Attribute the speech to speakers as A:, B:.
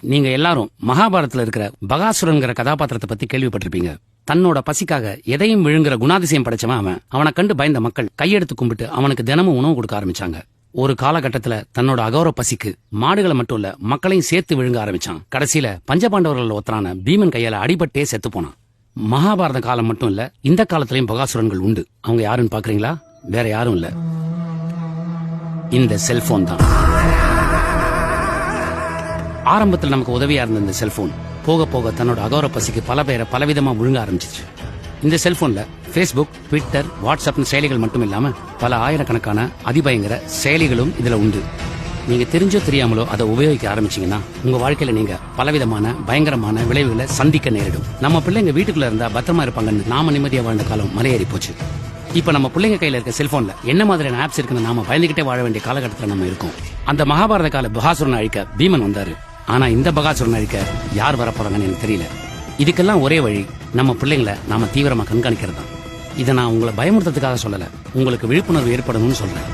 A: நீங்க எல்லாரும் மகாபாரதத்துல இருக்கிற பகாசுரன்கிற கதாபாத்திரத்தை பத்தி கேள்விப்பட்டிருப்பீங்க. தன்னோட பசிக்காக எதையும் விழுங்குற குணாதிசயம் படைச்சவன் அவன். அவனை கண்டு பயந்த மக்கள் கையெடுத்து கும்பிட்டு அவனுக்கு தினமும் உணவு கொடுக்க ஆரம்பிச்சாங்க. ஒரு காலகட்டத்துல தன்னோட அகௌரவ பசிக்கு மாடுகளை மட்டும் இல்ல மக்களையும் சேர்த்து விழுங்க ஆரம்பிச்சான். கடைசியில பஞ்சபாண்டவர்கள் ஒருத்தரான பீமன் கையால அடிபட்டே செத்து போனான். மகாபாரத காலம் மட்டும் இல்ல, இந்த காலத்திலயும் பகாசுரன்கள் உண்டு. அவங்க யாருன்னு பாக்குறீங்களா? வேற யாரும் இல்ல, இந்த செல்போன் தான். ஆரம்பத்தில் நமக்கு உதவியா இருந்த இந்த செல்போன் போக போக தன்னோட அகௌரவ பசிக்கு பல பேரை பலவிதமா விழுங்க ஆரம்பிச்சிச்சு. இந்த செல்போன்ல பேஸ்புக், ட்விட்டர், வாட்ஸ்அப் செயலிகள் மட்டும் இல்லாம பல ஆயிரக்கணக்கான அதிபயங்கர செயலிகளும் இதுல உண்டு. நீங்க தெரிஞ்சோ தெரியாமலோ அதை உபயோகிக்க ஆரம்பிச்சீங்கன்னா உங்க வாழ்க்கையில நீங்க பலவிதமான பயங்கரமான விளைவுகளை சந்திக்க நேரிடும். நம்ம பிள்ளைங்க வீட்டுக்குள்ள இருந்தா பத்திரமா இருப்பாங்கன்னு நாம நிம்மதியா வாழ்ந்த காலம் மலையேறி போச்சு. இப்ப நம்ம பிள்ளைங்க கையில இருக்க செல்போன்ல என்ன மாதிரியான ஆப்ஸ் இருக்குன்னு நாம பயந்துகிட்டே வாழ வேண்டிய காலகட்டத்தில் நம்ம இருக்கோம். அந்த மகாபாரத கால பகாசுரனை அழிக்க பீமன் வந்தாரு. ஆனா இந்த பகாசுரனை அழிக்க யார் வரப்போறாங்கன்னு எனக்கு தெரியல. இதுக்கெல்லாம் ஒரே வழி நம்ம பிள்ளைங்களை நாம தீவிரமா கண்காணிக்கிறது தான். இதை நான் உங்களை பயமுறுத்துறதுக்காக சொல்லல, உங்களுக்கு விழிப்புணர்வு ஏற்படணும்னு சொல்றேன்.